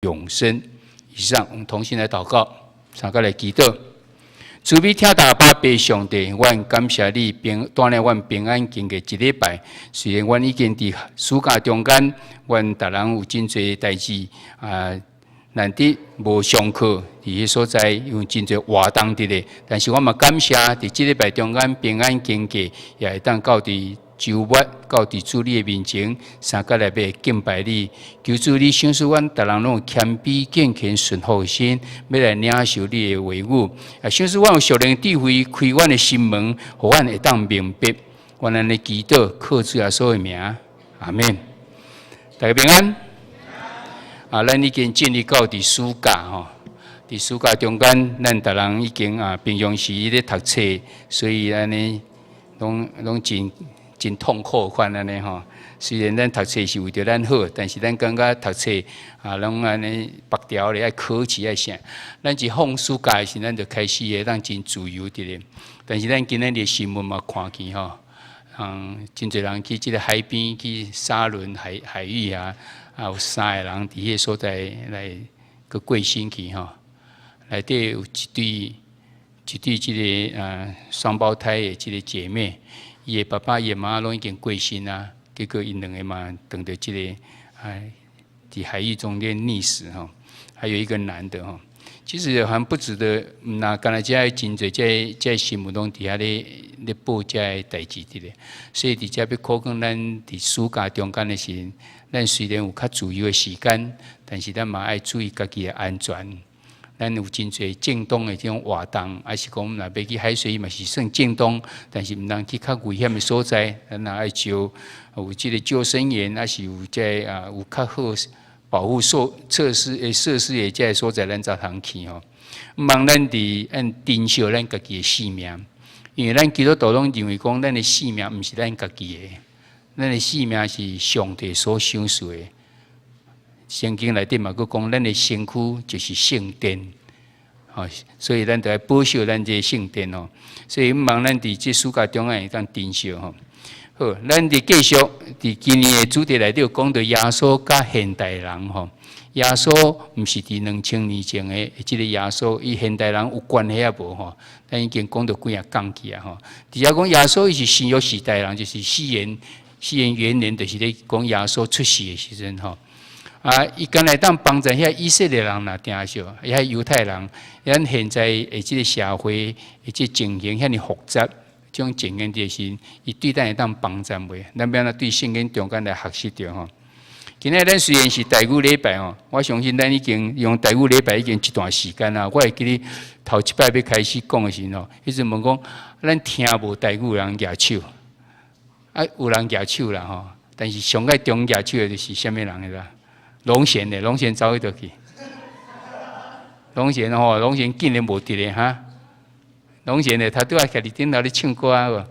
永生。以上，我们同心来祷告，参加来祈祷。慈悲听大巴爸上帝，阮感谢你带领阮平安经过一礼拜。虽然阮已经伫暑假中间，阮逐人有真侪代志难得无上课，伫迄所在有真侪活动伫咧。但是我嘛感谢伫即礼拜中间平安经过，也会当到伫周末到伫主你的面前，三角来要敬拜你，求主你赏赐阮逐人拢有谦卑敬虔顺服的心，要来领受你的话语。啊，赏赐阮有属灵智慧，开阮的心门，互阮会当明白。阮安尼祈祷，靠主耶稣的名，阿免。大家平安。咱已经进入到伫暑假吼，伫暑假中间，咱逐人已经平常时咧读册，所以安尼拢真痛苦款安尼吼。虽然咱读册是为着咱好，但是咱感觉读册拢安尼白条咧，爱考试爱啥。咱一放暑假时，咱就开始会当真自由伫咧。但是咱今日的新闻嘛看见吼，真侪人去即个海边去沙仑海域有3个人伫迄个所在来个过身去吼。内底有一对即个双胞胎的即个姐妹。伊的爸爸、伊的妈拢已经过身啊，结果因两个嘛，等着即个伫海域中间溺死吼。还有一个男的吼，其实还不值得，那刚才遮真侪遮新闻拢伫遐咧报遮个代志伫咧，所以伫遮要考讲咱伫暑假中间的时阵，咱虽然有较自由的时间，但是咱嘛爱注意家己的安全。咱有真侪正当的这种活动，还是讲若要去海水嘛是算正当，但是毋通去较危险的所在，咱也爱招有即个救生员，还是有有较好保护设施的这个所在，咱才通去吼。毋通咱伫珍惜咱家己的性命，因为咱基督徒拢认为讲，咱的性命毋是咱家己的，咱的性命是上帝所赏赐的。圣经内底嘛，佫讲咱的身躯就是圣殿，所以咱得要保守咱这圣殿哦。所以毋茫咱伫这暑假中间会当珍惜吼。好，咱伫继续伫今年的主题内底有讲到耶稣甲现代人吼。耶稣毋是伫2000年前的即个耶稣，与现代人有关系啊无吼？咱已经讲到几啊讲去啊吼。伫遮讲耶稣伊是新约时代人，就是西元元年，就是咧讲耶稣出世的时阵吼。伊敢来当帮助遐以色列人若定少，遐犹太人，咱现在的即个社会的即情形遐尼复杂，这种情形就是伊对咱会当帮助袂？咱要安怎对圣经中间来学习着吼？今日咱虽然是台语礼拜吼，我相信咱已经用台语礼拜已经一段时间啦。我会记得头一摆要开始讲的时候，迄阵问讲，咱听无台语人举手，有人举手啦吼，但是上个中举手的就是啥物人个啦？龙贤的，龙贤走去倒去。龙贤吼，龙贤竟然无伫咧哈。龙贤的，他拄仔徛伫顶头咧唱歌啊。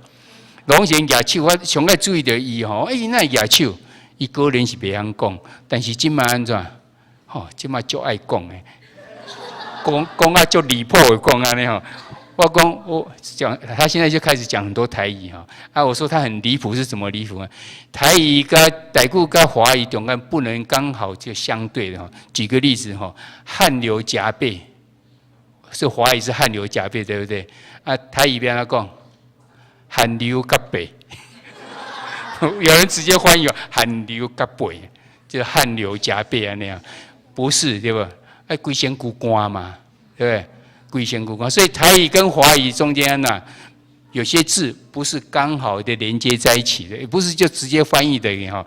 龙贤举手，我上个注意到伊吼，那举手，伊个人是袂晓讲，但是即摆安怎？即摆足爱讲诶，讲啊足离谱诶，讲安尼吼。我讲，他现在就开始讲很多台语哈。我说他很离谱是怎么离谱呢？台语跟台语跟华语中间不能刚好就相对的哈。举个例子哈，汗流浃背，是华语是汗流浃背，对不对？台语边他讲汗流浃背，有人直接翻译汗流浃背，就是汗流浃背啊那样，不是对吧？规身躯干嘛，对不对？规身躯干，所以台语跟华语中间有些字不是刚好的连接在一起的，也不是就直接翻译的哈。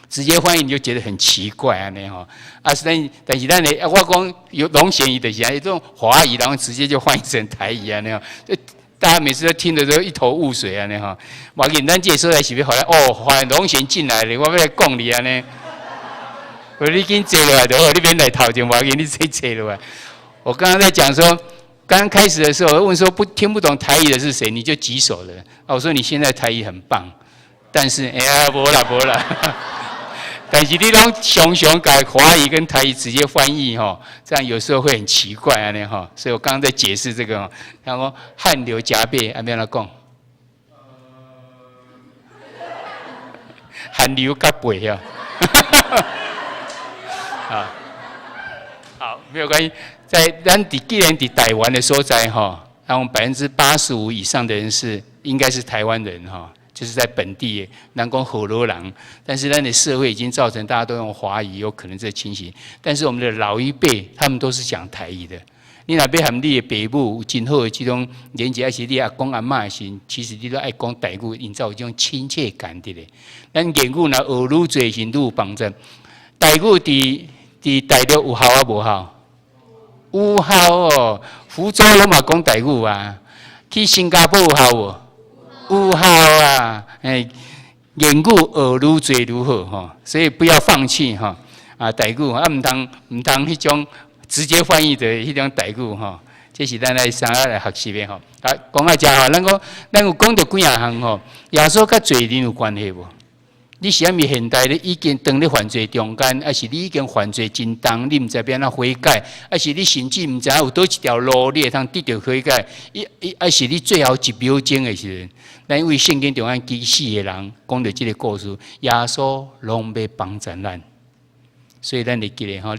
直接翻译你就觉得很奇怪啊那哈。但是咱的我讲有龙贤语的是这种华语，然后直接就翻译成台语啊那样，大家每次都听得都一头雾水啊那哈。我简单介绍来是要回来欢迎龙贤进来了，我要来讲你啊呢。你紧坐落来就好，你免来头前，我给你坐落来。我刚刚在讲说，刚刚开始的时候，问说听不懂台语的是谁，你就举手了。我说你现在台语很棒，但是无啦。但是你拢常改华语跟台语直接翻译吼，这样有时候会很奇怪啊那哈。所以我刚刚在解释这个，然后汗流浃背，安怎来讲？汗流浃背啊！好，没有关系。既然在台湾的所在哈，那我们85%以上的人应该是台湾人哈，就是在本地南讲河洛人。但是咱的社会已经造成大家都用华语，有可能这情形。但是我们的老一辈，他们都是讲台语的。你若要和你的爸母有真好的这种连接，还是你阿公阿嬷的时，其实你都爱讲台语，营造有这种亲切感的咧。咱言语若学愈侪，是愈有帮助。台语伫大陆有效啊无效？有效哦，福州拢嘛讲台语啊。去新加坡有效无？有效啊！言语学愈侪愈好吼，所以不要放弃哈。台语啊，唔通迄种。直接翻译的迄种台语吼，这是咱来三下来学习的吼。讲啊，正好，咱有讲到几啊项吼，耶稣甲罪人有关系无？你是毋是现代咧已经当咧犯罪中间，还是你已经犯罪真重，你毋知要安怎悔改，还是你甚至毋知有倒一条路你会通得到悔改？还是你最后一秒钟的时阵，咱为圣经中间记死的人讲到这个故事，耶稣拢要帮助咱，所以咱会记咧吼，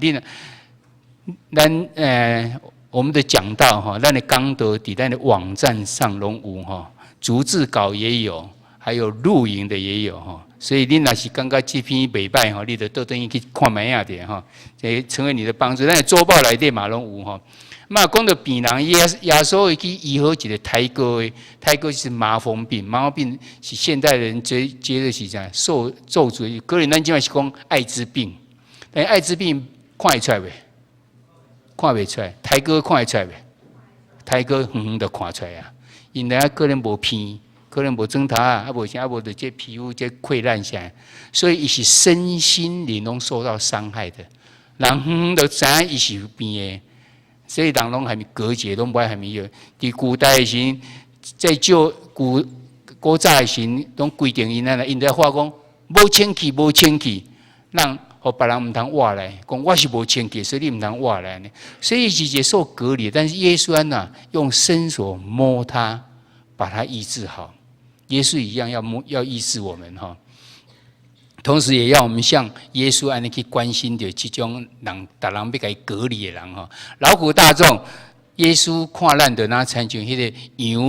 我们的讲道哈，咱的讲道伫咱的网站上拢有哈，逐字稿也有，还有录影的也有哈。所以你若是感觉这篇袂歹吼，你就倒转去看卖下点哈，这成为你的帮助。咱的周报内底嘛拢有哈。嘛讲到病人，耶稣会去医好一个胎哥的，胎哥是麻风病，麻风病是现代人接的是啥受咒诅，可能咱即摆是讲艾滋病，但艾滋病看会出来袂？看袂出来，胎哥看会出来袂？胎哥远远就看出来啊！因为可能无片，可能无装头啊，无啥，无就这皮肤这溃烂下来，所以伊是身心灵拢受到伤害的。人远远就知影伊是有病的，所以人拢还没隔绝，拢无爱还没有。伫古代的时，在古早的时，拢规定因在话讲无清气，无清气，让。互别人毋通挖来，讲我是无清气，所以你毋通挖来呢。所以是接受隔离，但是耶稣用伸手摸他，把他医治好。耶稣一样要医治我们哈，同时也要我们像耶稣安尼去关心着这种人，逐人要甲伊隔离的人哈。劳苦大众，耶稣看咱着那亲像迄个羊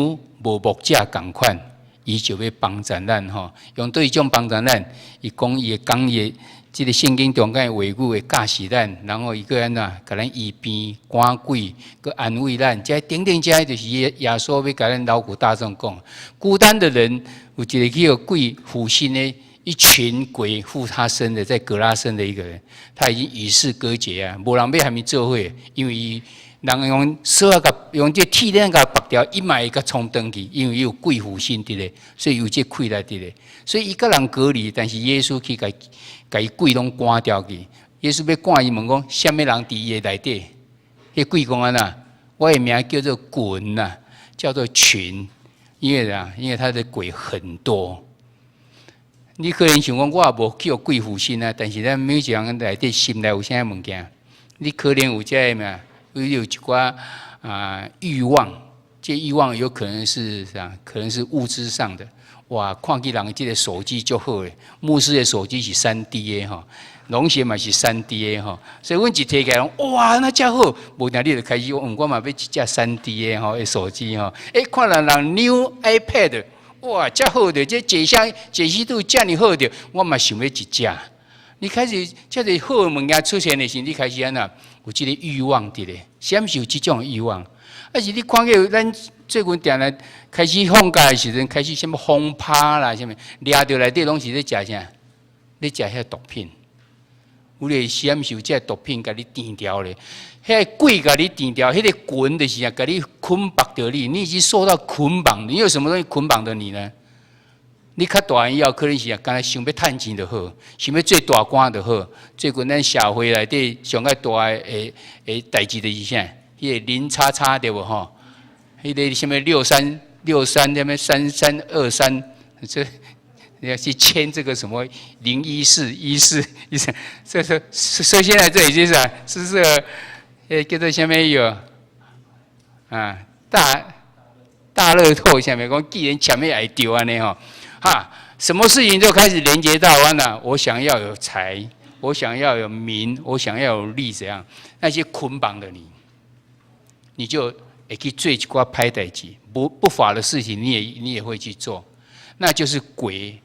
无牧者共款，伊就要帮助咱哈。用对种帮助咱，伊讲伊的讲义。这个圣经中间的话语会教示咱，然后一个人甲咱医病赶鬼，佮安慰咱。这等等，这就是耶稣要甲咱劳苦大众讲。孤单的人有一个叫鬼附身的一群鬼附他身的，在格拉森的一个人，他已经与世隔绝啊，无人要还没做伙，因为人用手甲用这铁链甲绑掉，伊嘛会甲冲登去，因为有鬼附身伫咧，所以有这溃来伫咧，所以伊甲人隔离，但是耶稣去甲伊鬼拢赶掉去。耶稣要赶伊问讲，什么人伫伊内底？迄鬼讲安那，我的名叫做滚呐，叫做群，因为他的鬼很多。你可能想讲，我也无叫鬼附身啊，但是咱每一个人内底心内有啥物件？你可能有这个嘛，有一寡欲望，这欲望有可能是啥？可能是物质上的。哇，看起人这个手机就好诶，牧师的手机是3D 的哈，龙鞋嘛是3D 的哈，所以阮一摕起来，哇，那遮好，无然你就开始问我嘛要一只3D 的哈的手机哈，看人 New iPad， 哇，遮好的，这解析度遮尔好的，我嘛想要一只。你开始这个好的物件出现的时候，你开始安那有这个欲望伫咧，什么是有这种欲望？而是你看见咱最近定来开始放假的时阵，开始什么轰趴啦，什么抓到内底拢是咧食啥？咧食遐毒品。有咧时是有这毒品甲你电掉咧，迄个鬼甲你电掉，迄个棍就是甲你捆绑着你，你已经受到捆绑。你有什么东西捆绑着你呢？你较大以后，可能是刚才想要趁钱就好，想要做大官就好。最近咱社会内底上个大诶代志就是啥？迄个零叉叉对无吼？迄个什么6363什么3323，这要去签这个什么01414，这所以现在这已经是叫做什么有啊大乐透下面讲，既然前面爱丢安尼吼，哈，什么事情就开始连接到完了。我想要有财，我想要有名，我想要有利，怎样？那些捆绑的你，你就会去做一寡歹代志，不法的事情你也会去做，那就是鬼，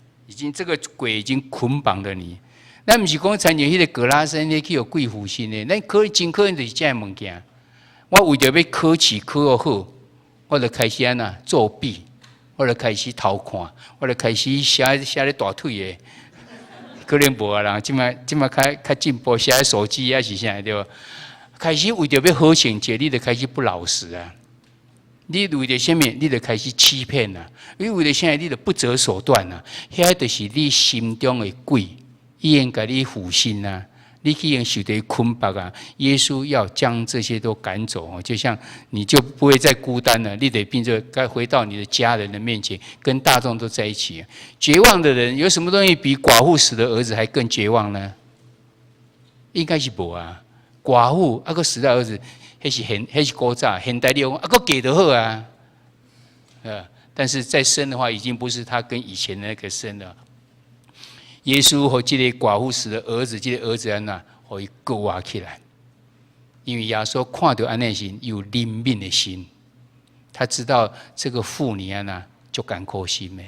这个鬼已经捆绑了你。咱不是讲参像迄个格拉森咧去有贵妇心的，咱真可能就是这样物件。我为着要考试考得好，我就开始安那作弊，我就开始偷看，我就开始写咧大腿的。可能无啊啦，即摆较进步，写手机还是啥对吧？开始为着要好成绩，你就开始不老实啊。你为着什么？你就开始欺骗啊。你为着啥？你就不择手段啊。遐就是你心中的鬼。伊愿给你负心啊，你去用受得捆绑啊。耶稣要将这些都赶走哦，就像你就不会再孤单了。你得并且该回到你的家人的面前，跟大众都在一起。绝望的人有什么东西比寡妇死的儿子还更绝望呢？应该是无啊。寡妇啊个死的儿子，那是古早现代利用啊个给得好啊，但是再生的话，已经不是他跟以前的那个生了。耶稣和这个寡妇死的儿子，这个儿子安那，可以救活起来。因为耶稣看到安那心，有怜悯的心，他知道这个妇女安那就甘苦心的。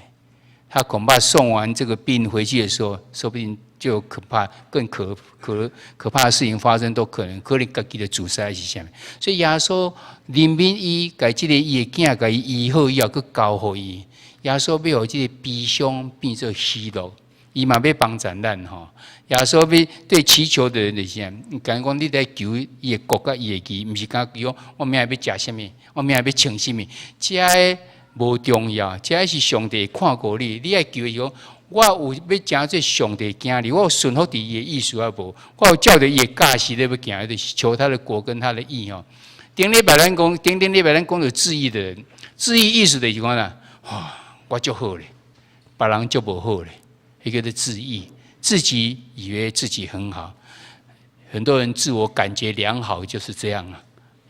他恐怕送完这个病回去的时候，说不定就有更可怕的事情发生，都可能自己的自杀是啥？所以耶稣怜悯伊，把这个伊的囝给伊医好以后，佮交互伊。耶稣要让这个悲伤变作喜乐。伊嘛要帮助咱吼，耶稣要对祈求的人就是啥？讲讲你在求伊的国甲伊的义，毋是讲求我明仔要食什么，我明仔要穿什么，这个无重要，这个是上帝看过你。你爱求伊讲，我有要诚做上帝囝哩，我有顺服伫伊的意思啊无？我有照着伊的教示咧要行，就是求他的国跟他的义吼。顶礼拜咱讲有志意的人，志意意思就是讲啦，我就好咧，别人就无好咧。一个的自义，自己以为自己很好，很多人自我感觉良好就是这样啊，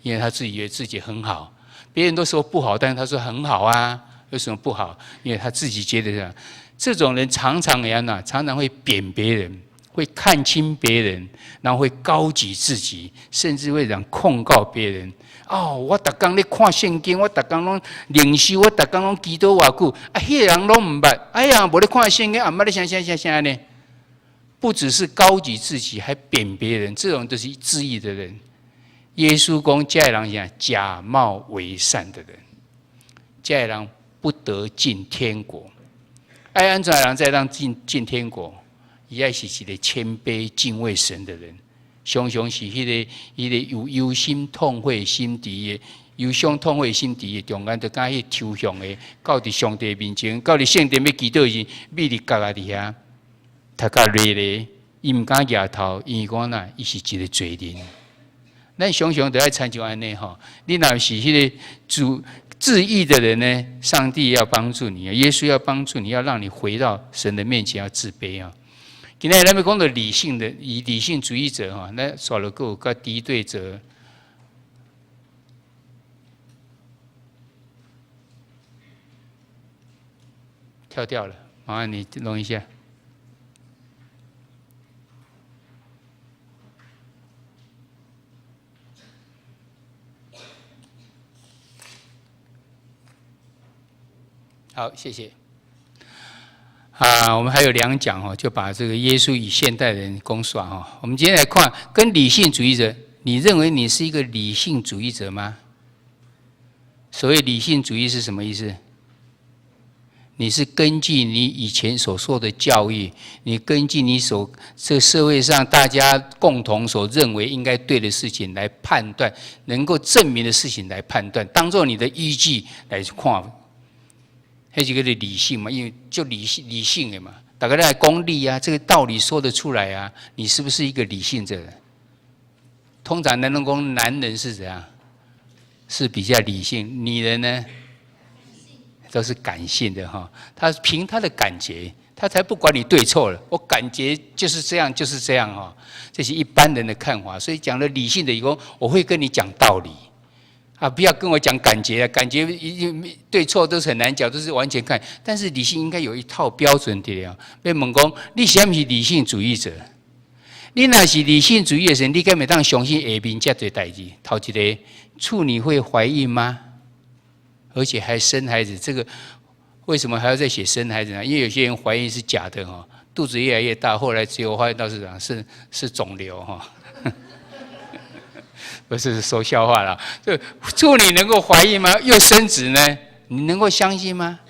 因为他自己以为自己很好，别人都说不好，但是他说很好啊，为什么不好？因为他自己觉得这样。这种人常常会贬别人，会看轻别人，然后会高举自己，甚至会控告别人。我逐工咧看圣经，我逐工拢灵修，我逐工拢祈祷偌久，迄个人拢唔捌。哎呀，无咧看圣经，也毋捌咧啥呢？不只是高举自己，还贬别人，这种都是自义的人。耶稣讲，这个人讲假冒为善的人，这个人不得进天国。爱安怎人才让进天国？伊爱是一个谦卑敬畏神的人。常常是迄个有忧心痛悔心地的，忧伤痛悔心地的中间，就甲迄抽象的，到伫上帝面前，到伫圣殿要祈祷时，秘伫角伫遐，他甲累咧，伊毋敢举头，因为讲呐，伊是一个罪人。咱常常都爱参照安尼吼，你若是迄个自义的人呢，上帝要帮助你，耶稣要帮助你，要让你回到神的面前，要自卑啊。今天咱要讲到理性的，以理性主义者哈，那少了个跟敌对者，跳掉了，麻烦你弄一下。好，谢谢。我们还有2讲哦，就把这个耶稣与现代人公耍哈。我们今天来看，跟理性主义者，你认为你是一个理性主义者吗？所谓理性主义是什么意思？你是根据你以前所受的教育，你根据你这个社会上大家共同所认为应该对的事情来判断，能够证明的事情来判断，当做你的依据来看。那几个的理性嘛，因为就理性的嘛，大家来功利啊，这个道理说得出来啊，你是不是一个理性者？通常男人是怎样？是比较理性，女人呢都是感性的哈。他凭他的感觉，他才不管你对错了。我感觉就是这样，就是这样哈。这是一般人的看法，所以讲了理性的以后，我会跟你讲道理。不要跟我讲感觉啊，感觉对错都是很难讲，都是完全看。但是理性应该有一套标准的了。被问讲，你是不是理性主义者？你若是理性主义的人，你敢会当相信下面这多代志？头一个，处女会怀孕吗？而且还生孩子，这个为什么还要再写生孩子呢？因为有些人怀孕是假的哈，肚子越来越大，后来结果发现到是肿瘤哈。不是说笑话了，这处女能够怀孕吗？又生子呢？你能够相信吗？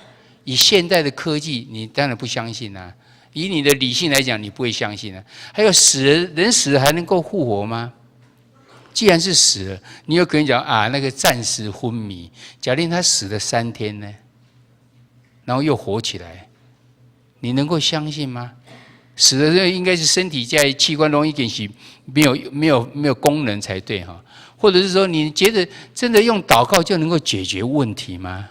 以现代的科技，你当然不相信啊。以你的理性来讲，你不会相信啊。还有人死了还能够复活吗？既然是死了，你有可能讲啊，那个暂时昏迷。假定他死了3天呢，然后又活起来，你能够相信吗？死的人应该是身体在器官容易给是没有功能才对哈，或者是说你觉得真的用祷告就能够解决问题吗？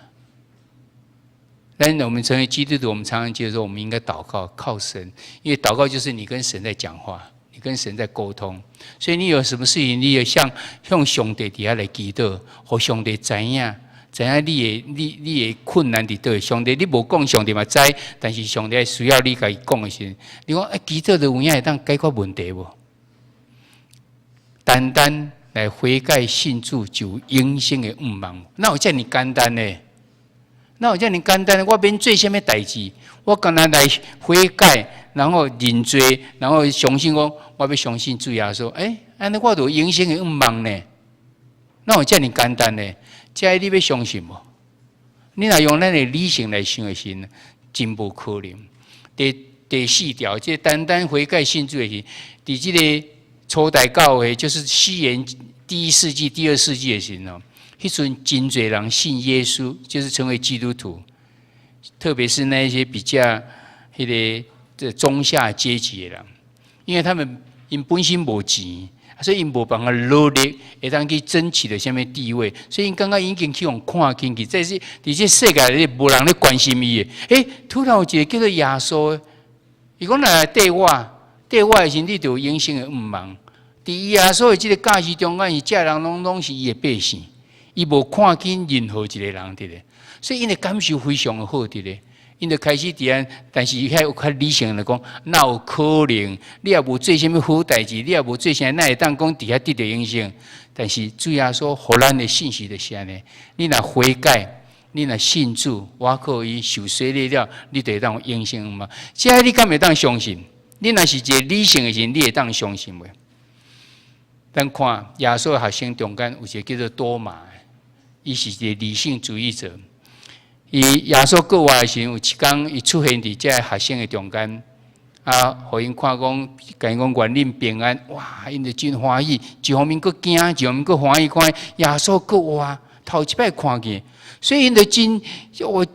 但是我们成为基督徒，我们常常觉得说我们应该祷告靠神，因为祷告就是你跟神在讲话，你跟神在沟通，所以你有什么事情，你也向上帝底下来祈祷，和上帝知影你的困难伫倒，上帝你无讲，上帝嘛知，但是上帝需要你甲伊讲的时候，你讲祈祷的有影会当解决问题无？单单来悔改信主就永生的愿望，哪有这么简单呢？哪有这么简单？我免做什么代志，我干那来悔改，然后认罪，然后相信我要相信主耶稣。安尼我就永生的愿望呢？哪有这么简单呢？这你要相信无？你若用咱的理性来想的时，真无可能。第4条，这单单悔改信主的时，伫这个初代教会，就是西元第1世纪、第2世纪的时候，迄阵真侪人信耶稣，就是成为基督徒。特别是那一些比较中下阶级的人，因为他们因本身无钱。所以因无办法努力，会当去争取着什么地位，所以因刚刚已经去用看进去，这是伫这世界里无人咧关心伊的。突然有一个叫做耶稣，伊讲来对我的时，你就有永生的愿望。伫耶稣的这个教示中间，这人拢是伊的百姓，伊无看见任何一个人的咧，所以因的感受非常的好的咧。因就开始伫安，但是遐有较理性来讲，哪有可能？你也无做什么好代志，你也无做啥，哪会当讲伫遐得到永生？但是主耶稣互咱的信息就是安尼，你若悔改，你若信主，我靠伊受洗了，你就会当永生嘛。这你敢会当相信？你若是一个理性的人，你会当相信未？咱看耶稣的学生中间有一个叫做多马，伊是一个理性主义者。伊耶稣过活的时候，有一天伊出现伫这学生的中间，互因看讲，甲因讲愿恁平安，哇，因就真欢喜，一方面佫惊，一方面佫欢喜，看耶稣过活，头一摆看见，所以因就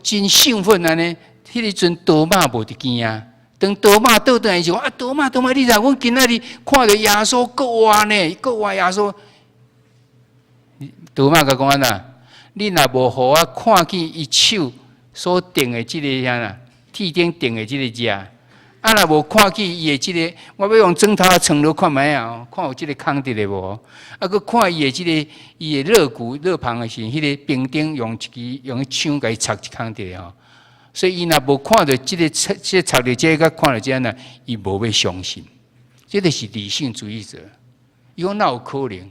真兴奋安尼。迄个阵多马无得惊啊，当多马倒转来时，多马，你知阮今仔日看到耶稣过活呢，过活耶稣，多马甲讲安那？你若无互我看见伊手所定的即个啥啦，铁顶定的即个只，若无看见伊的即个，我要用枕头床落看卖啊，看有即个空伫咧无？佫看伊的即个伊的肋骨、肋旁的时，迄个冰顶用枪甲伊插一空伫咧吼。所以伊若无看到即个插着这个，看到这样呢，伊无要相信。这个是理性主义者，伊讲哪有可能？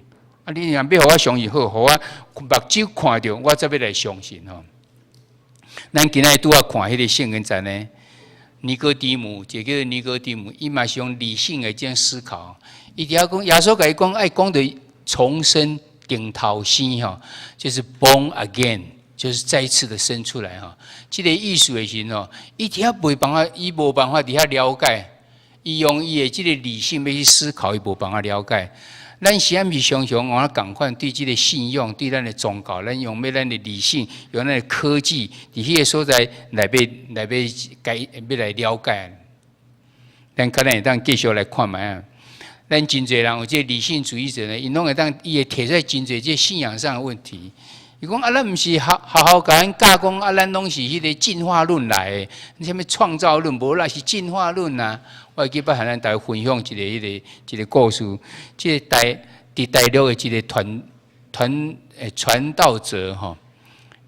你若要互我相信好，互我目睭看到，我才要来相信吼。咱今仔拄仔看迄个圣经站呢，尼哥底母，一个叫尼哥底母，伊嘛是用理性的这样思考。伊伫遐讲，耶稣甲伊讲，爱讲的重生顶头生吼，就是 born again， 就是再一次的生出来哈。这个意思的时吼，伊伫遐无办法，伊无办法伫遐了解，伊用伊的这个理性要去思考，伊无办法了解。咱是安是常常我共款对这个信仰，对咱的宗教，咱用咱的理性，用咱的科技，伫迄个所在来来了解。咱可能会当继续来看卖啊。咱真侪人有这理性主义者呢，因拢会当伊会提出来真侪这信仰上的问题。伊讲咱毋是好甲咱教讲咱拢是迄个进化论来的，什么创造论无啦，是进化论啊。我记得和咱大家分享一个故事，即个伫大陆的一个传道者吼，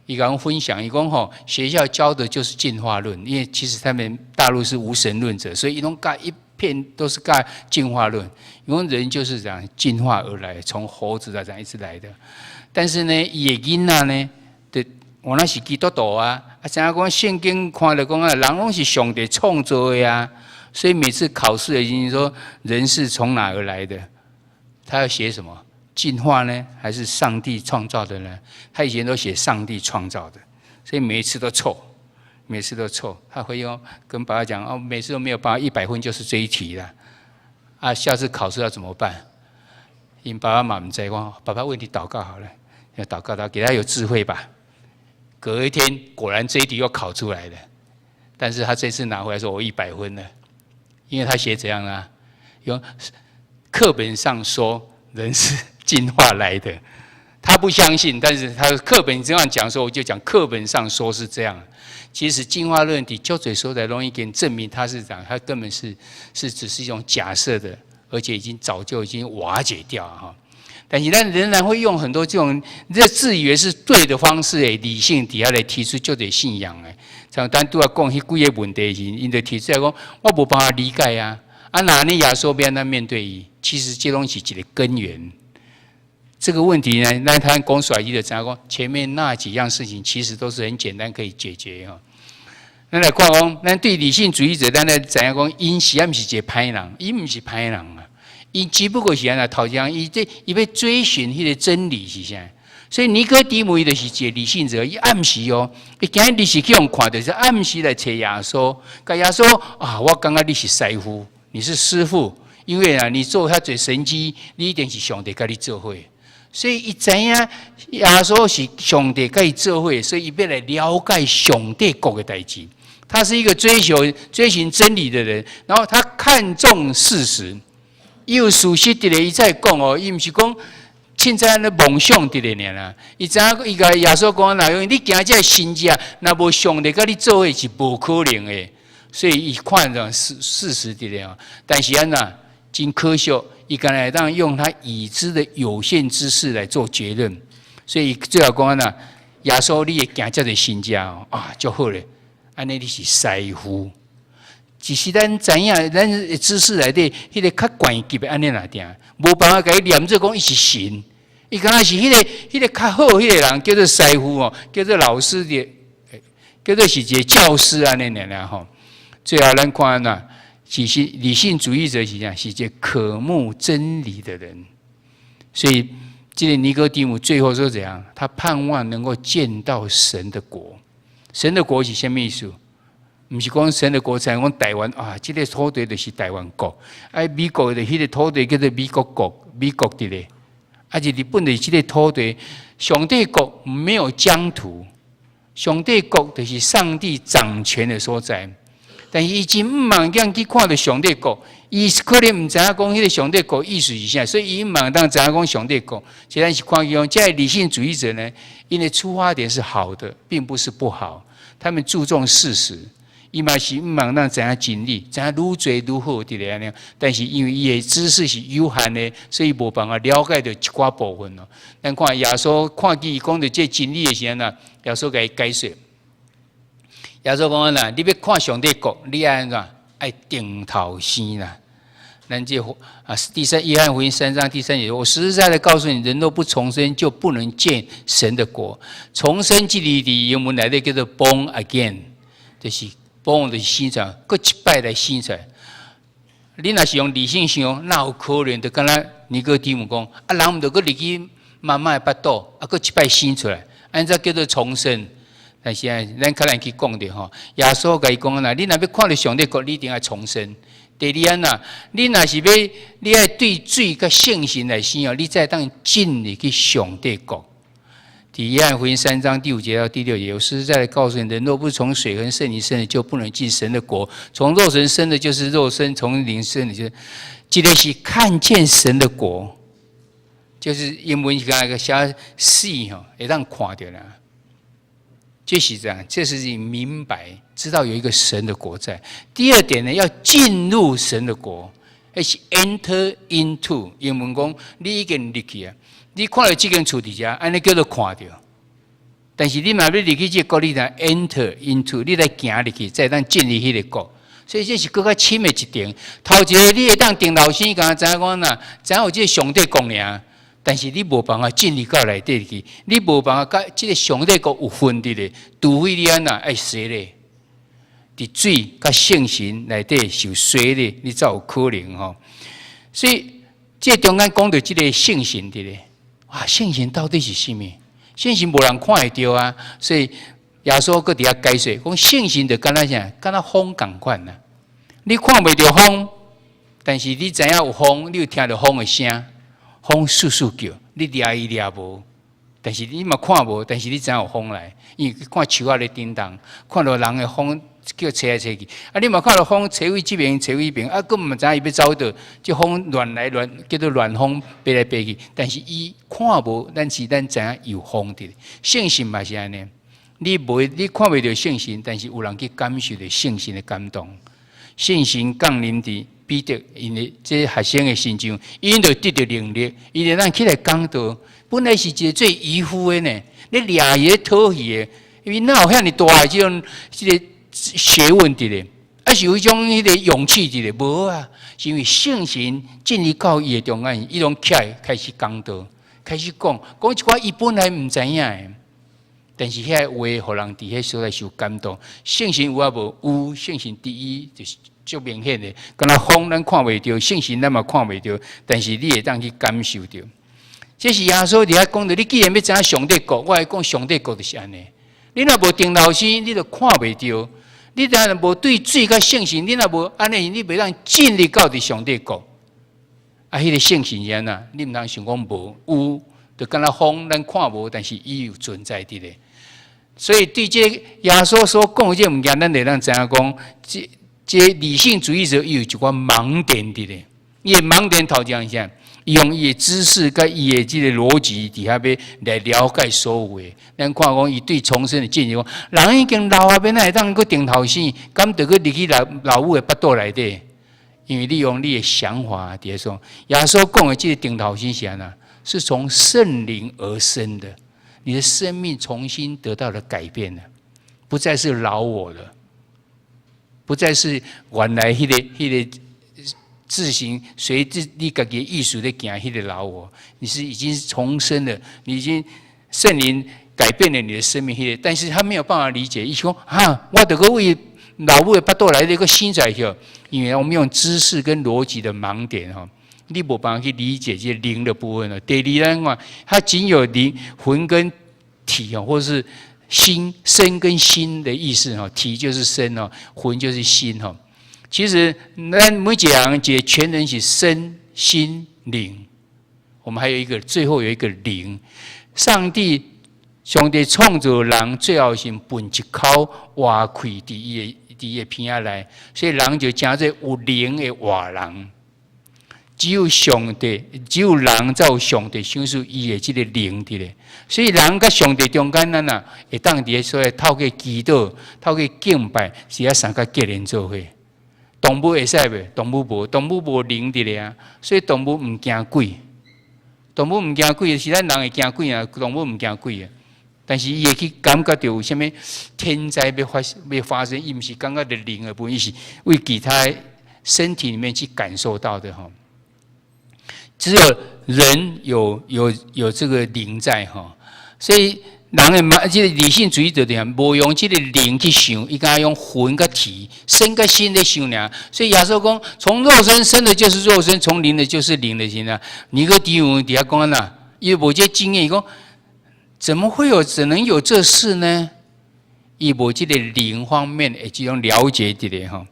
伊甲阮分享，伊讲吼，学校教的就是进化论，因为其实他们大陆是无神论者，所以伊拢教一片都是盖进化论，因为人就是这样进化而来，从猴子这样一直来的。但是呢，伊的囡仔呢，我那是基督徒啊，怎样讲圣经看了讲啊，人拢是上帝创造的呀，所以每次考试已经说人是从哪而来的，他要写什么？进化呢，还是上帝创造的呢？他以前都写上帝创造的，所以每一次都错，每次都错。他会用跟爸爸讲哦，每次都没有办法100分，就是这一题了。啊，下次考试要怎么办？因爸爸妈妈在讲，爸爸为你祷告好了，要祷告他，给他有智慧吧。隔一天，果然这一题又考出来了，但是他这次拿回来说我100分了，因为他写怎样啊？有课本上说人是进化来的，他不相信，但是他课本这样讲说，我就讲课本上说是这样。其实进化论的就嘴说的容易给你证明他是这样，他根本是只是一种假设的，而且早就已经瓦解掉了哈。但是咱仍然会用很多这种自以为是对的方式理性底下来提出就得信仰像咱拄仔讲迄几个问题时，因就提出来讲，我无办法理解啊，哪尼亚说变咱面对伊，其实这拢是一个根源。这个问题呢，咱他讲出来的怎样讲？前面那几样事情其实都是很简单可以解决哈。咱来看讲，咱对理性主义者，咱来怎样讲？因是毋是一个歹人？伊毋是歹人啊，伊只不过是安那头前，伊要追寻迄个真理是啥？所以尼哥底母伊就是一个理性者，伊暗时哦，伊今日你是去用看，就是暗时来找耶稣，甲耶稣啊，我感觉你是师傅，你是师傅，因为啊，你做遐侪神迹，你一定是上帝甲你做伙。所以伊知影耶稣是上帝甲伊做伙，所以伊要来了解上帝国的代志。他是一个追寻真理的人，然后他看重事实。伊有事实伫咧，伊才讲哦，伊毋是讲凊彩咧梦想伫咧尔。伊知影伊甲耶稣讲哪样？你行这神迹，若无上帝甲你做伙是无可能的。所以伊看着事实伫咧，但是安那真可惜。伊敢来当用他已知的有限知识来做结论，所以最后讲呐，耶稣你会行这个新家就好咧，安尼你是师傅。只是咱知影，咱知识内底迄个较悬级的安尼哪定，无办法甲伊念做讲伊是神，伊敢若是迄个较好迄个人叫做师傅哦，叫做老师的，叫做是一个教师安尼尔吼。最后咱看呐。其实理性主义者是这样，是一个渴慕真理的人，所以这个尼哥底母最后说怎样？他盼望能够见到神的国。神的国是什么意思？不是讲神的国才讲台湾啊，这个土地就是台湾国，美国的迄个土地叫做美国国，美国的咧，是日本的这个土地，上帝国没有疆土，上帝国就是上帝掌权的所在。但是伊真毋茫样去看到上帝国，伊可能毋知影讲迄个上帝国意思是啥，所以伊毋茫当知影讲上帝国。既然是看用，这理性主义者呢，因为出发点是好的，并不是不好。他们注重事实，伊嘛是毋茫当知影真理，知影愈多愈好伫咧安尼。但是因为伊的知识是有限的，所以无办法了解到一寡部分咯。咱看耶稣看见伊讲到这真理的时阵啊，耶稣甲伊解说。耶稣讲啦，你要看上帝国，你爱安怎？爱定头先啦。咱这约翰福音3章第3节，我实实在在告诉你，人若不重生，就不能见神的国。重生这里的原文内底叫做 born again， 就是 born 就是生出来，搁一摆来生出来。你若是用理性想，哪有可能？就敢若尼哥底母讲，人毋着搁入去妈妈的腹肚，搁一摆生出来，安怎叫做重生？但是啊，咱较难去讲的吼。耶稣甲伊讲啦，你若要看到上帝国，你一定要重生。第二啊，你若是你爱对水甲圣神来生哦，你才当进入去上帝国。约翰福音3章第5节到第6节，我实实在在告诉你，人若不是从水和圣灵生的，就不能进神的国。从肉身生的，就是肉身；从灵生的，就是这个是看见神的国，就是英文是那个写 see 吼，会当看到啦。就是这样，这是你明白知道有一个神的国在。第二点呢，要进入神的国，是 enter into。英文讲，你已经入去啊，你看到这间厝伫遮，安尼叫做看到。但是你若要入去这个国，你才 enter into， 你来行入去，再当进入迄个国。所以这是更较深的一点。头一个你会当定老师，敢知影讲呐，知影有这个上帝讲尔，但是你无办法进入到内底去，你无办法甲这个上帝国有分的咧，除非你安那爱洗咧，伫水甲圣神内底受洗咧，你才有可能吼。所以这中间讲到这个圣神的咧，哇，圣神到底是什么？圣神无人看会到啊，所以耶稣搁伫遐解释，讲圣神就敢若啥，敢若风共款呐。你看袂到风，但是你知影有风，你有听到风的声，风簌簌叫，你掠伊掠无。但是你嘛看无，但是你知影有风来，因为看树仔咧震动，看到人的风叫吹来吹去，啊，你嘛看到风吹位这边，吹位边，啊，根本毋知伊要走倒，这风乱来乱，叫做乱风飞来飞去。但是伊看无，咱知影有风的。圣神嘛是安尼，你看袂到圣神，但是有人去感受到圣神的感动。圣神降临伫彼得，因为这学生的身上，因就得到能力，伊就咱起来讲道。本来是一个最愚夫的呢，你掠伊讨喜的，因为哪有遐尼大的这种个学问伫咧，啊是有一种迄个勇气伫咧，无啊，是因为圣神进入到伊的中间，伊拢起来开始讲道，开始讲一寡伊本来毋知影的，但是遐话互人伫遐所在受感动。圣神有啊无？有，圣神第一就是足明显的，敢若风咱看袂到，圣神咱嘛看袂到，但是你会当去感受到。这是耶稣伫遐讲的，你既然要知影上帝国，我来讲上帝国就是安尼。你若无定老师，你就看袂到；你若无对水甲圣神，你若无安尼，你袂当进入到伫上帝国。啊，迄个圣神是安那？你毋通想讲无有，就敢若风咱看无，但是伊有存在伫咧。所以对这耶稣所讲的这物件，咱会当知影讲，这理性主义者伊有一寡盲点伫咧。伊的盲点头前是啥？用伊的知识甲伊的这个逻辑底下要来了解所有的。咱看讲伊对重生的建议讲，人已经老啊，变哪会当去定头先，敢得去入去老母的腹肚内底？因为你用你的想法伫说，耶稣讲的这个定头先是安那？是从圣灵而生的，你的生命重新得到了改变了，不再是老我了，不再是原来迄个。自行随自你家己意识在行迄个老我，你是已经重生了，你已经圣灵改变了你的生命。但是他没有办法理解，伊说啊，我得个为老母的腹肚来的一个新在去，因为我们用知识跟逻辑的盲点哈，你无办法去理解这灵的部分了。第二呢，它仅有灵魂跟体或是心身跟心的意思哈，体就是身哦，魂就是心哈。其实，咱每一个人全人是身心灵，我们还有一个最后有一个灵。上帝创造人，最后是分一口活开伫伊的片仔内，所以人就真做有灵的活人。只有上帝，只有人才有上帝享受伊的这个灵伫咧。所以人甲上帝中间咱啊，会当伫所以透过祈祷、透过敬拜，是要三个结连做伙。动物会使袂？动物无灵伫咧啊，所以动物毋惊鬼。动物毋惊鬼，是咱人会惊鬼啊。动物毋惊鬼啊，但是伊会去感觉到有啥物天灾要发生，伊毋是感觉到灵的部分，伊是为其他身体里面去感受到的哈。只有人有这个灵在哈，所以。人的这个理性主义者点，无用这个灵去想，伊敢用魂甲体、身甲心在想俩。所以耶稣讲，从肉身生的就是肉身，从灵的就是灵的心啊。尼哥底母底下讲呐，因为无这经验，伊讲怎能有这事呢？伊无这个灵方面的这种了解的咧哈。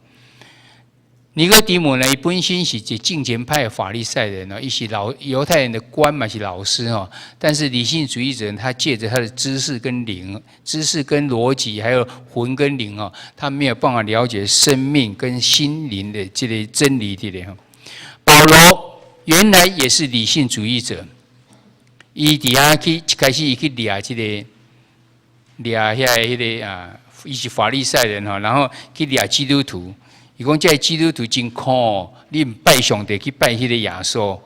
尼哥底母呢，伊本身是一敬虔派的法利赛人哦，伊是犹太人的官嘛，是老师哦。但是理性主义者，他借着他的知识跟灵、知识跟逻辑，还有魂跟灵哦，他没有办法了解生命跟心灵的这个真理的咧。保罗原来也是理性主义者，伊底下去一开始伊去掠这个掠迄个啊，伊是法利赛人哈，然后去掠基督徒。伊讲这基督徒真苦，你唔拜上帝去拜迄个耶稣，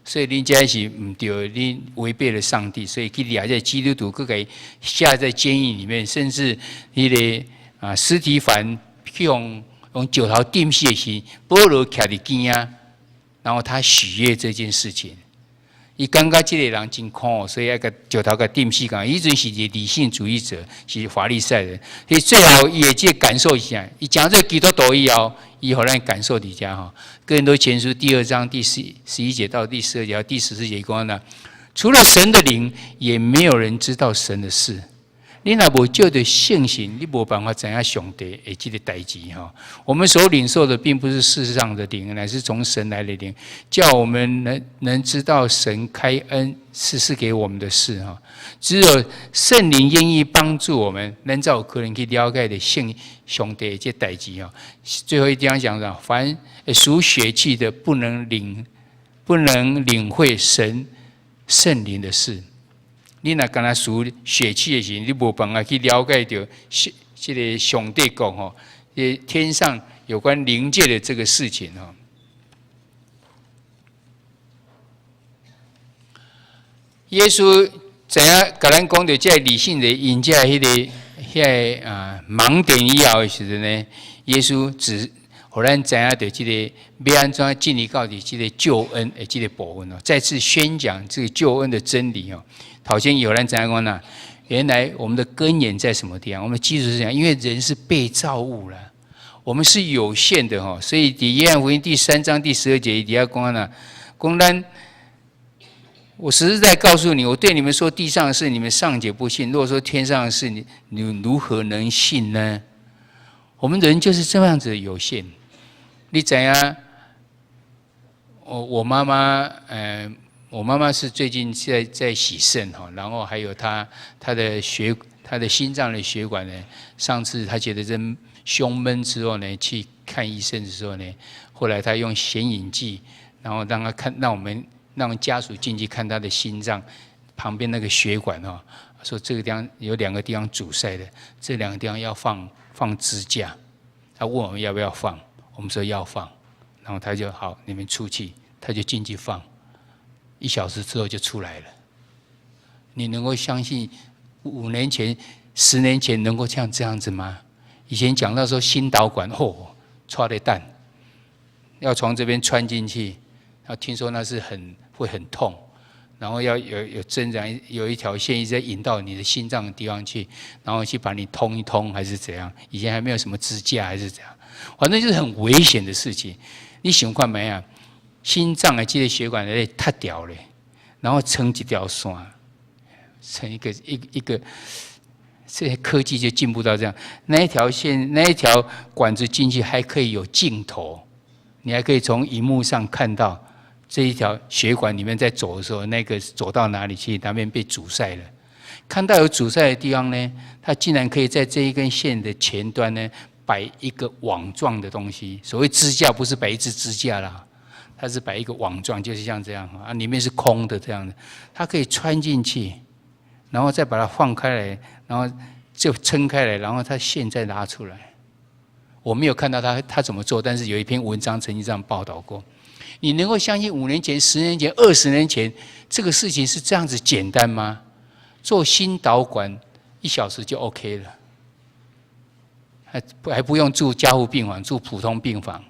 所以恁这是唔对，恁违背了上帝，所以去掠这基督徒，佮给下在监狱里面，甚至迄个啊司提反去用用石头钉死的时，保罗徛伫边啊，然后他许愿这件事情。伊感觉这个人真苦，所以要个石头个钉死讲。伊阵是一个理性主义者，是法利赛人。所以最后伊会这感受一下，伊讲这基督徒以后，伊互咱感受伫遮吼。哥林多前书第2章第11节到第12节到第14节讲呢，除了神的灵，也没有人知道神的事。你若无借着信心，你无办法知影上帝的这个代志哈。我们所领受的，并不是世上的灵，乃是从神来的灵，叫我们能知道神开恩赐给我们的事哈。只有圣灵愿意帮助我们，能才有可能去了解的信上帝的这代志哈。最后一点讲到，凡属血气的，不能领会神圣灵的事。你若敢若属血气的时，你无办法去了解到这个上帝讲吼，天上有关灵界的这个事情吼。耶稣怎样甲咱讲到这理性的引这迄个盲点以后的时阵呢？耶稣只互咱知影到这个要安怎进入到这个救恩的这个部分哦，再次宣讲这个救恩的真理哦。头先有人怎样讲呢？原来我们的根源在什么地方？我们的基础是怎样？因为人是被造物了，我们是有限的哈，所以在约翰福音第3章第12节底下讲呢，讲咱我实实在告诉你，我对你们说地上的事，你们尚且不信；如果说天上的事，你如何能信呢？我们人就是这样子的有限。你怎样？我妈妈，我妈妈是最近在洗肾哈，然后还有她的心脏的血管呢。上次她觉得这胸闷之后呢，去看医生的时候呢，后来她用显影剂，然后让家属进去看她的心脏旁边那个血管哈，说这个地方有2个地方阻塞的，这2个地方要放支架。他问我们要不要放，我们说要放，然后他就好，你们出去，他就进去放。1小时之后就出来了。你能够相信5年前、10年前能够像这样子吗？以前讲到说心导管戳的蛋，要从这边穿进去，然后听说那是会很痛，然后要有针然有一条线一直在引到你的心脏的地方去，然后去把你通一通还是怎样？以前还没有什么支架还是怎样，反正就是很危险的事情。你想看没啊？心脏的这个血管咧塌掉了，然后撑一条线，成一个，这些科技就进步到这样。那一条线、那一条管子进去还可以有镜头，你还可以从荧幕上看到这一条血管里面在走的时候，那个走到哪里去，哪边被阻塞了。看到有阻塞的地方呢，它竟然可以在这一根线的前端呢摆一个网状的东西。所谓支架，不是摆一支支架啦。它是摆一个网状，就是像这样啊，里面是空的这样的，它可以穿进去，然后再把它放开来，然后就撑开来，然后它线再拉出来。我没有看到他怎么做，但是有一篇文章曾经这样报道过。你能够相信5年前、10年前、20年前这个事情是这样子简单吗？做心导管1小时就 OK 了，还不用住加护病房，住普通病房。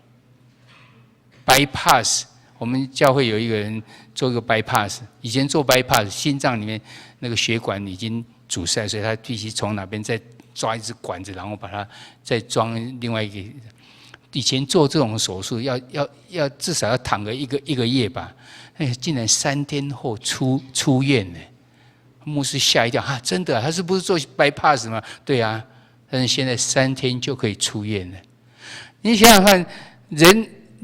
bypass， 我们教会有一个人做一个 bypass， 以前做 bypass， 心脏里面那个血管已经阻塞，所以他必须从哪边再抓一支管子，然后把它再装另外一个。以前做这种手术要至少要躺个一个月吧，竟然3天后出院了，牧师吓一跳啊！真的，他是不是做 bypass 吗？对啊，但是现在3天就可以出院了。你想想看，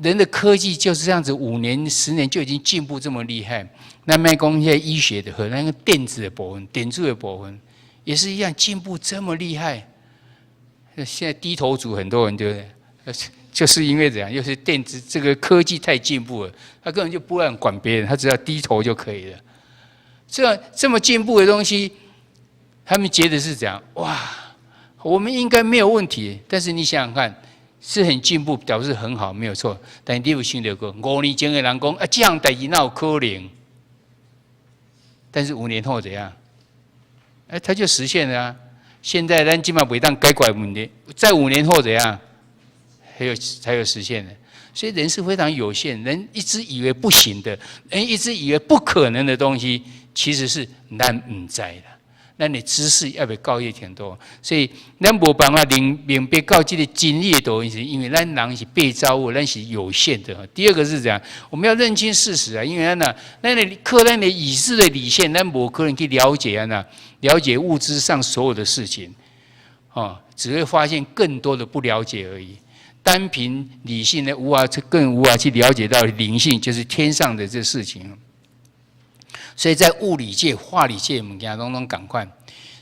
人的科技就是这样子，5年、10年就已经进步这么厉害。那卖讲现在医学的和那个电子的部分、点数的部分也是一样进步这么厉害。现在低头族很多人就是因为这样，又是电子这个科技太进步了，他根本就不让管别人，他只要低头就可以了。这么进步的东西，他们觉得是这样，哇，我们应该没有问题。但是你想想看。是很进步，表示很好，没有错。但你有想到过，5年前的人讲啊，这样代志哪有可能？但是5年后怎样？它就实现了啊！现在咱今嘛袂当解决问题，在5年后怎样？才有实现的。所以人是非常有限，人一直以为不行的，人一直以为不可能的东西，其实是咱唔知的。咱的知识要被教育挺多，所以咱无办法明白到这个真理的道理，是因为咱人是被造物，咱是有限的。第二个是这样，我们要认清事实啊，因为咱的靠咱的已知的理性，咱无可能去了解了解物质上所有的事情，只会发现更多的不了解而已。单凭理性呢，更无法去了解到灵性，就是天上的这事情。所以在物理界、化理界，物件拢赶快，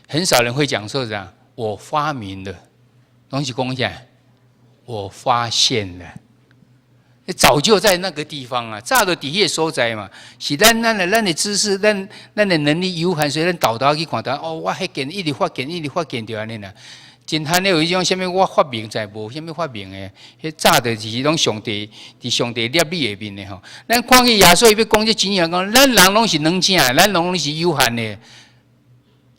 很少人会讲说这样，我发明了，东西讲起来，我发现了，早就在那个地方啊，早就底下所在嘛，是咱的知识，咱的能力有限，所以咱倒去看到，我迄件一直发现就安尼啦。真罕有一种什么我发明在无什么发明的，迄早就是拢上帝伫上帝立你下面的吼。咱看去耶稣伊要讲这真样讲，咱人拢是软正的，咱拢是有限的，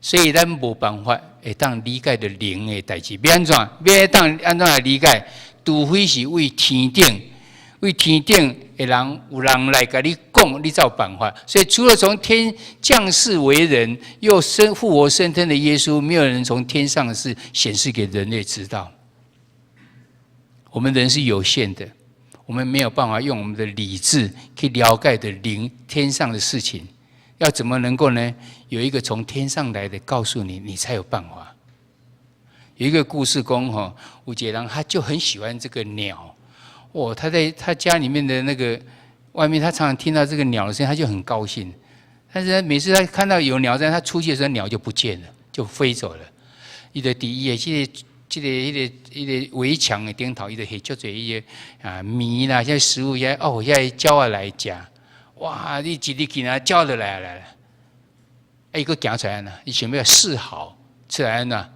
所以咱无办法会当理解的灵的代志。要安怎？要当安怎来理解？除非是为天顶的人有人来甲你讲，你才有办法。所以除了从天降世为人又复活升天的耶稣，没有人从天上的事显示给人类知道。我们人是有限的，我们没有办法用我们的理智去了解的灵天上的事情。要怎么能够呢？有一个从天上来的告诉你，你才有办法。有一个故事讲有一个人他就很喜欢这个鸟。他在他家里面的那个外面，他常常听到这个鸟的声音，他就很高兴。但是每次他看到有鸟在，他出去的时候，鸟就不见了，就飞走了。伊就第一个这个围墙的顶头，伊就下足侪伊个米啦，些食物些些鸟啊来食。哇！你一日去哪鸟就来了，伊个行出来呢，伊想要示好出来呢，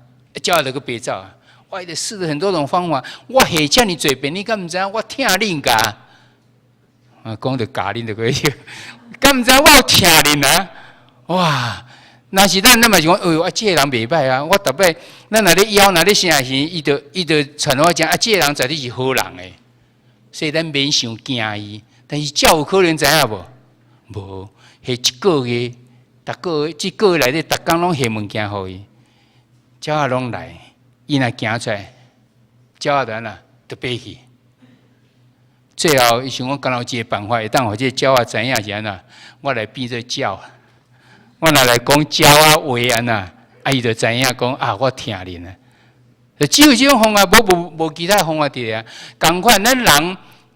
鸟就个别走啊。我得试了很多种方法，我下遮尔侪遍，你敢唔知？我听恁噶，讲着教恁就可以。敢唔知我听恁啊？哇！那是咱嘛是讲，这个人袂歹啊！我特别，咱若咧邀，若咧啥时，伊就传我讲，这个人绝对是好人诶。所以咱免伤惊伊，但是鸟有可能知影无？无，下一个月，这个月内底，逐工拢下物件互伊，鸟仔拢来。伊若行出来，鸟仔就就飞去。最后，伊想讲，敢有一个办法，会当互这鸟仔知影是安怎？我来变做鸟，我若来讲鸟仔话安怎？伊就知影讲我听恁啊。只有这种方法，无其他方法伫啊。同款，咱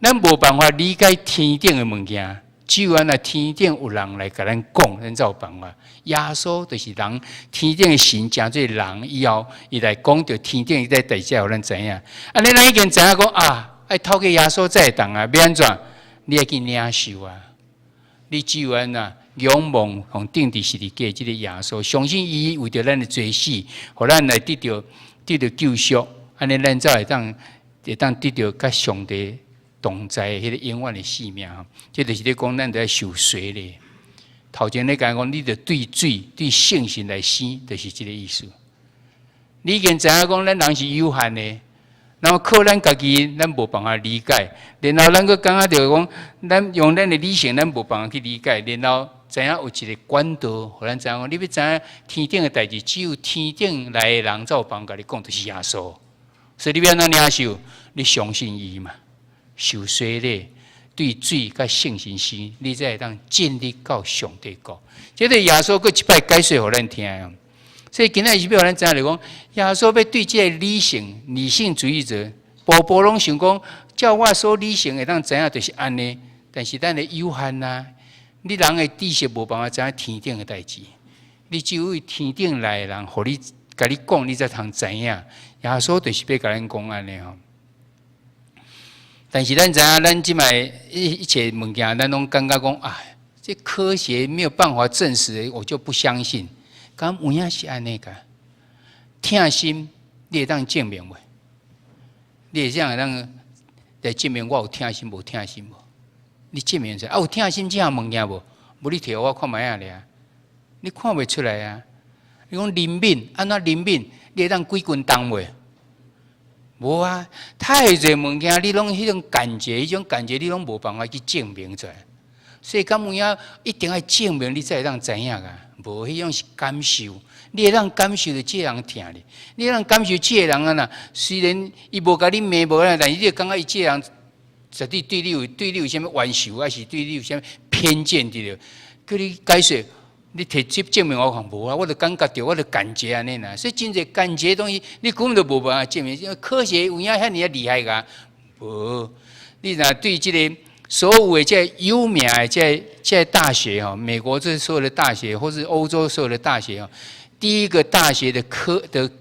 人无办法理解天顶的物件，只有天顶有人来甲咱讲，咱才有办法。耶稣就是人，天顶的神成做人以后，伊来讲到天顶在底下，互咱知影。安尼咱已经知影讲爱透过耶稣才会当啊，要安怎？你要去领受啊！你只有仰望从顶伫十字架即个耶稣，相信伊为着咱的罪死，互咱来得到救赎。安尼咱才会当得到甲上帝同在迄个永远的性命。这就是咧讲，咱得受洗咧。头前咧讲，你着对水、对圣神来生，就是这个意思。你已经知影讲，咱人是有限的，然后靠咱家己，咱无办法理解。然后咱佫感觉着讲，咱用咱的理性，咱无办法去理解。然后知影有一个管道，互咱知影讲，你要知影天顶的代志，只有天顶来的人才有办法甲你讲，就是耶稣。所以你要安怎领受？你相信伊嘛？受洗咧。对水甲圣神生，你才会当建立到上帝国。这个耶稣佫一摆解释互咱听。所以今仔日要互咱知影，就讲耶稣要对这个理性主义者，步拢想讲，照我所理性会当知影就是安尼。但是咱的有限啊，你人的知识无办法知影天顶的代志。你只有为天顶来的人，互你甲你讲，你才通知影。耶稣就是要甲咱讲安尼吼。但是咱知影，咱即摆一切物件，咱拢感觉讲这科学没有办法证实的，我就不相信。敢有影是安尼个？听心，你会当证明袂？你会这样当来证明我有听心无听心无？你证明出来有听心这项物件无？无你摕我看卖啊咧？你看袂出来啊？你讲灵敏，安怎灵敏？你会当几根动袂？无啊，太侪物件，你拢迄种感觉，迄种感觉你拢无办法去证明出来。所以敢有影一定要证明，你才会当知影啊。无迄种是感受，你会当感受着这个人疼你，你会当感受这个人啊呐。虽然伊无甲你骂无啦，但是你就感觉伊这个人绝对对你有啥物怨仇，还是对你有啥物偏见伫了。叫你解释，你摕这证明我讲无啊，我就感觉到，我就感觉安尼啦。所以真侪感觉东西，你根本就无办法证明。因为科学有影遐尼厉害个，无。你若对这个。所有的这有名的这大学哈，美国这所有的大学，或是欧洲所有的大学哈，第一个大学的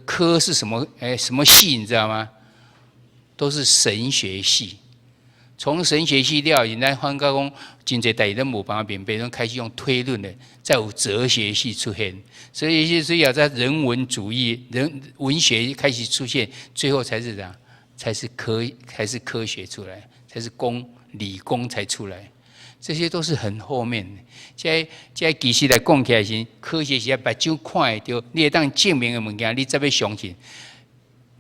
科是什么？什么系你知道吗？都是神学系。从神学系了，现在翻到讲真侪代志都无办法明白，都开始用推论的，再有哲学系出现，所以要在人文主义、文学开始出现，最后才是这样，才是科学出来，才是理工才出来，这些都是很后面的。这其实来讲起来是科学是要把睭看会到，你会当证明的物件，你才要相信。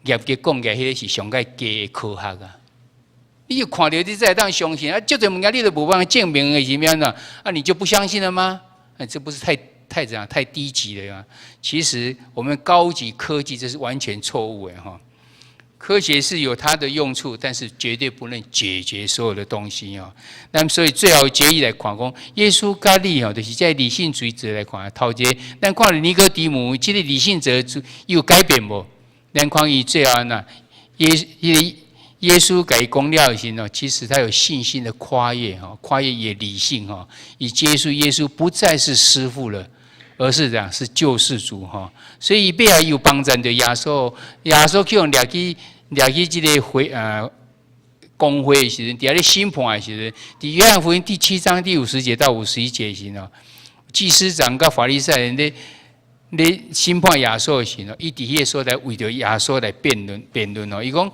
业界讲起来，迄个是上界假的科学啊！你就看到你才会当相信啊！这种物件你都无办法证明的，是咩呢？啊，你就不相信了吗？这不是太这样太低级了吗？其实我们高级科技这是完全错误的哈。科学是有它的用处，但是绝对不能解决所有的东西哦。那么，所以最后结语来看讲，耶稣甲你哦，就是在理性主义者来看，头一个，咱看了尼哥底母，这个理性者有改变无？咱看伊最后呢，耶稣给讲了时呢，其实他有信心的跨越哈，跨越也理性哈，以接受耶稣不再是师父了。而是这样，是救世主哈，所以伊背后有帮助着耶稣，耶稣去用掠去这个公会的时阵，伫遐咧审判的时阵，伫约翰福音第7章第50节到51节时呢，祭司长甲法利赛人咧审判耶稣的时呢，伊伫迄个所在为着耶稣来辩论哦，伊讲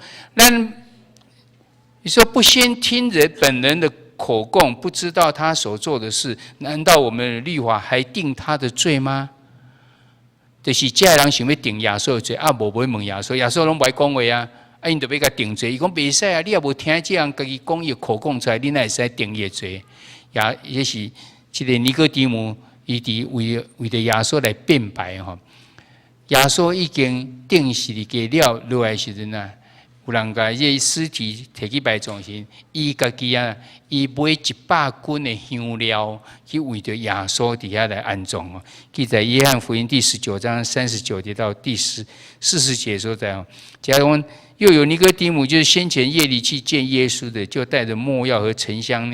你说不先听人本人的口供，不知道他所做的事，难道我们的律法还定他的罪吗？就是这个人想要定耶稣的罪，啊，无问耶稣，耶稣拢袂讲话啊，啊，因就要甲定罪。伊讲袂使啊，你也无听这样家己讲伊口供出来，你哪会使定伊的罪？也是这个尼哥底母，伊伫为着耶稣来辩白吼。耶稣已经定死了落来时阵啊。有人甲这尸体摕去埋葬时，伊家己啊，伊买100斤的香料去为着耶稣底下来安葬哦。记在约翰福音第19章39节到第40节所在哦。假如又有尼哥底母，就是先前夜里去见耶稣的，就带着没药和沉香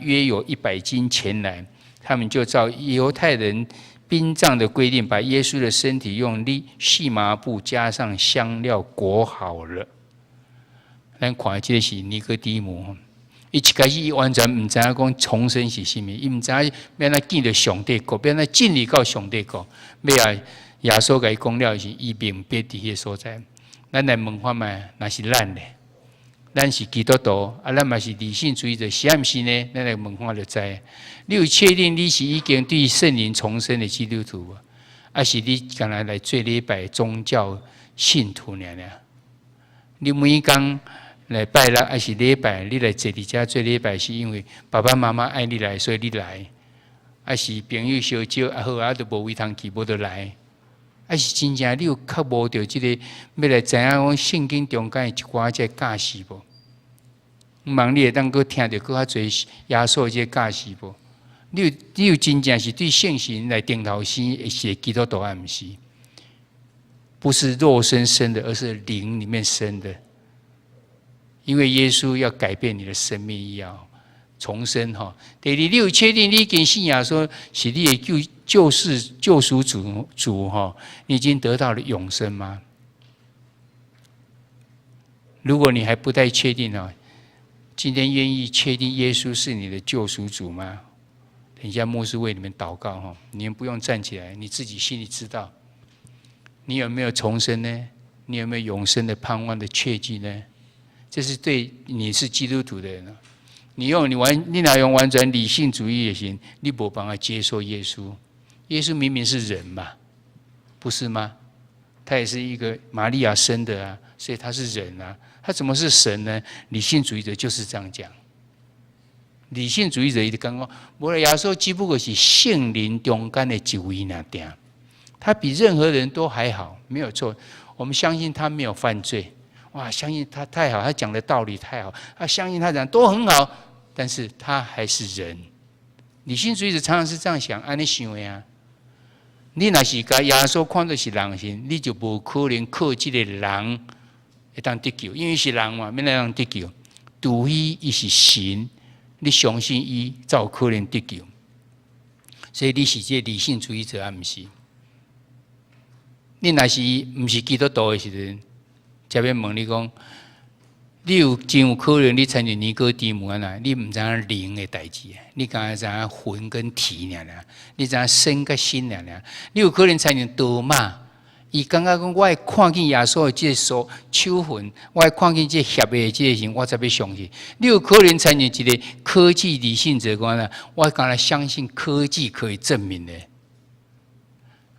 约有100斤前来，他们就照犹太人殡葬的规定，把耶稣的身体用细麻布加上香料裹好了。咱看这个是尼哥底母，伊一开始伊完全唔知影讲重生是啥物，伊唔知影要哪见到上帝国，要哪进入到上帝国。尾啊，耶稣甲伊讲了是，伊明白伫迄个所在。咱来问看卖，若是咱咧，咱是基督徒，啊，咱嘛是理性主义者，是毋是呢？咱来问看就知。你有确定你是已经对圣灵重生的基督徒，还是你刚来做礼拜宗教信徒呢？你每天来拜六还是礼拜，你来坐伫遮做礼拜，是因为爸爸妈妈爱你来，所以你来；还是朋友相招，啊好啊，都无位通去，无得来；还是真正你有较无着这个要来知影讲圣经中间一寡这教示无？望你会当搁听着搁较侪耶稣这教示无？你有真正是对圣神来定头生是基督徒，还不是？不是肉身生的，而是灵里面生的。因为耶稣要改变你的生命，要重生哈。第二，你有确定你已经信仰说是你的救赎主哈？你已经得到了永生吗？如果你还不太确定哈，今天愿意确定耶稣是你的救赎主吗？等一下牧师为你们祷告哈，你们不用站起来，你自己心里知道，你有没有重生呢？你有没有永生的盼望的确据呢？这是对你是基督徒的人，你哪用完全理性主义也行，你没办法接受耶稣。耶稣明明是人嘛，不是吗？他也是一个玛利亚生的啊，所以他是人啊，他怎么是神呢？理性主义者就是这样讲。理性主义者一直讲，无耶稣只不过是圣灵中间的一位而已，他比任何人都还好，没有错。我们相信他没有犯罪，哇，相信他太好，他讲的道理太好，相信他讲都很好，但是他还是人。理性主义者常常是这样想，安尼想的啊。你若是把耶稣看作是人性，你就无可能靠这个人会当得救，因为是人嘛，免得人得救。除非伊是神，你相信伊才有可能得救。所以你是这理性主义者，还不是？你若是不是基督徒的时阵，才要问你讲，你真有可能你参与尼哥底母啊？你唔知影灵的代志，你敢知影魂跟体尔，你知影身跟心尔，你有可能参与多嘛？伊感觉讲，我会看见耶稣的这手魂，我会看见这协的这型，我才要相信。你有可能参与一个科技理性者讲啦，我敢来相信科技可以证明的。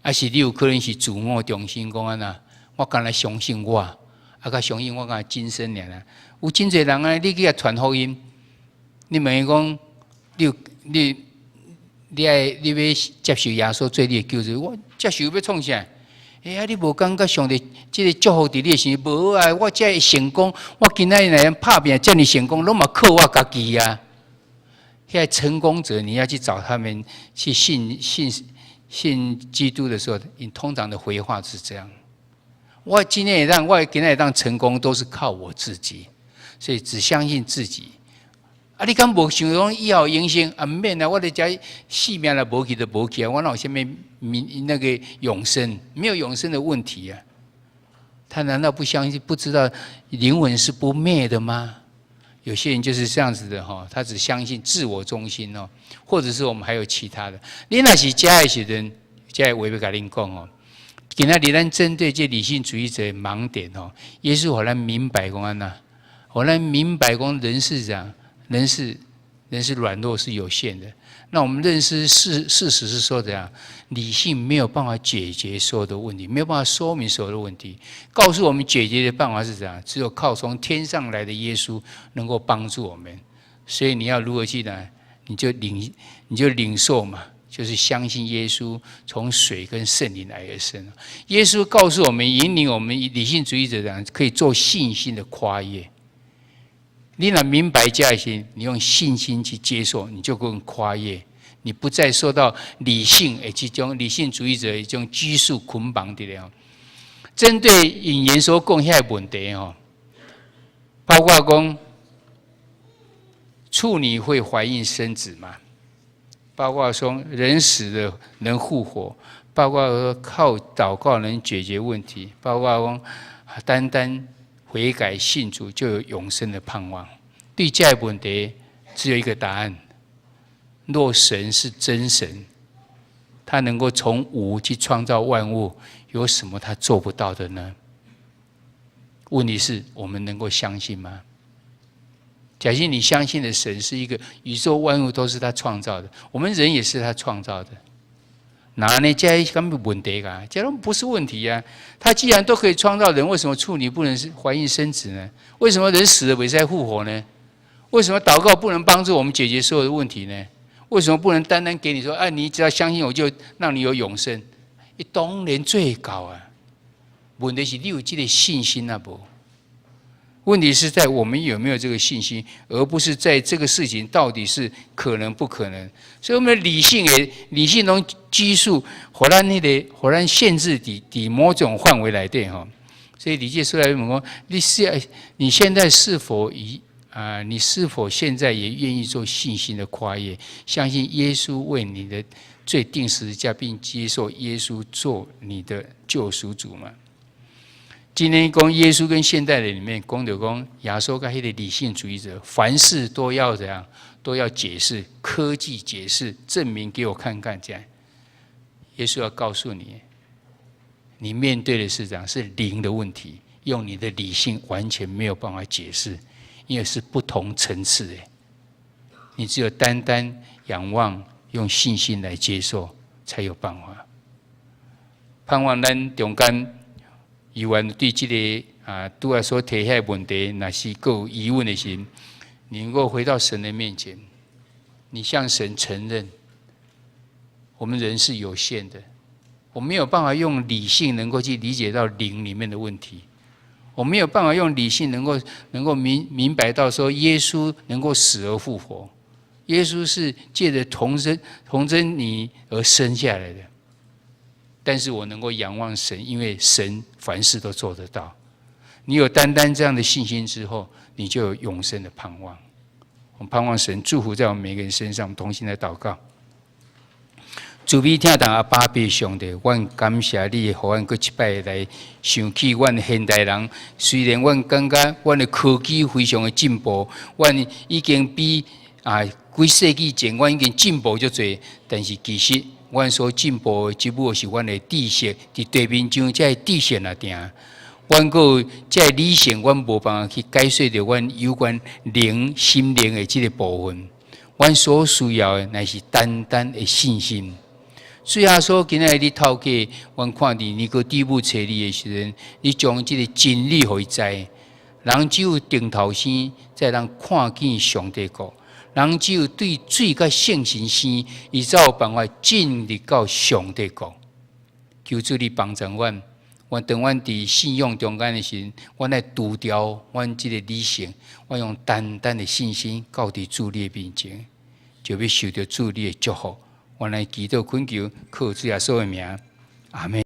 还是你有可能是自我中心讲啊？我敢来相信我，甲相信我敢今生尔啦。有真侪人啊，你去传福音，你问伊讲，你要接受耶稣做你的救主，我接受要创啥？你无感觉上帝这个祝福伫你的身上无啊？我才会成功，我今仔日来拍拼遮尔成功，拢嘛靠我家己啊！现在成功者，你要去找他们去信基督的时候，你通常的回话是这样：我今天也让成功，都是靠我自己，所以只相信自己。你敢无想讲以后永生？唔免啊！我哋家死命了无去就无去啊！我哪有啥物那个永生？没有永生的问题啊！他难道不相信、不知道灵魂是不灭的吗？有些人就是这样子的哈，他只相信自我中心哦，或者是我们还有其他的。你那是家的时阵，家的话要甲恁讲哦。今仔日咱针对这理性主义者的盲点哦，耶稣互咱明白讲安那，互咱明白讲人是这样。人是软弱，是有限的。那我们认识事实是说怎样？理性没有办法解决所有的问题，没有办法说明所有的问题。告诉我们解决的办法是怎样？只有靠从天上来的耶稣能够帮助我们。所以你要如何去呢？你就领受嘛，就是相信耶稣从水跟圣灵来而生。耶稣告诉我们，引领我们理性主义者讲，可以做信心的跨越。你若明白这些，你用信心去接受，你就更跨越。你不再受到理性的这种理性主义者的这种拘束捆绑的了。针对引言所讲遐的问题哦，包括讲处女会怀孕生子嘛，包括说人死了能复活，包括说靠祷告能解决问题，包括说单单悔改信主就有永生的盼望。对这个问题只有一个答案：若神是真神，他能够从无去创造万物，有什么他做不到的呢？问题是我们能够相信吗？假设你相信的神是一个宇宙万物都是他创造的，我们人也是他创造的，那呢？这根本问题啊，这不是问题啊！他既然都可以创造人，为什么处女不能怀孕生子呢？为什么人死了不再复活呢？为什么祷告不能帮助我们解决所有的问题呢？为什么不能单单给你说，你只要相信我，就让你有永生？当然最高啊！问题是你有这个信心啊不？问题是在我们有没有这个信心，而不是在这个事情到底是可能不可能。所以，我们的理性中拘束，互咱限制伫某种范围内底哈。所以理解出来问讲，你现在是否你是否现在也愿意做信心的跨越，相信耶稣为你的罪定十字架，并接受耶稣做你的救赎主嘛？今天讲耶稣跟现代人里面讲的讲亚洲跟那个理性主义者，凡事都要怎样，都要解释，科技解释，证明给我看看这样。耶稣要告诉你，你面对的是怎样，是灵的问题，用你的理性完全没有办法解释，因为是不同层次的。你只有单单仰望，用信心来接受，才有办法。盼望咱中间伊原对即个拄仔所提遐问题，若是各有疑问的时，你能够回到神的面前，你向神承认，我们人是有限的，我没有办法用理性能够去理解到灵里面的问题，我没有办法用理性能够明白到说耶稣能够死而复活，耶稣是借着童真你而生下来的。但是我能够仰望神，因为神凡事都做得到。你有单这样的信心之后，你就有永生的盼望。我们盼望神祝福在我们每个人身上，我们同心来祷告。主必听当阿爸父上帝，阮感谢你，互阮搁一摆来想起阮现代人。虽然阮感觉阮的科技非常的进步，阮已经比几世纪前阮已经进步足多，但是其实阮所进步的只不过是阮的知识，伫地面上这知识啊定。阮个这理性，阮无办法去解说着阮有关灵心灵的这个部分。阮所需要的乃是单的信心。所以说，今日你透过阮看伫尼哥底母找你的时阵，你将这个真理互伊知。人只有定头先，才能看见上帝国。人只有对水甲圣神先，伊才有办法进入到上帝国。求主你帮助阮。当阮伫信仰中间的时，阮来除掉阮即个理性，阮用单的信心到伫主你的面前，就要受到主你的祝福。阮来祈祷恳求，靠主耶稣的名，阿们。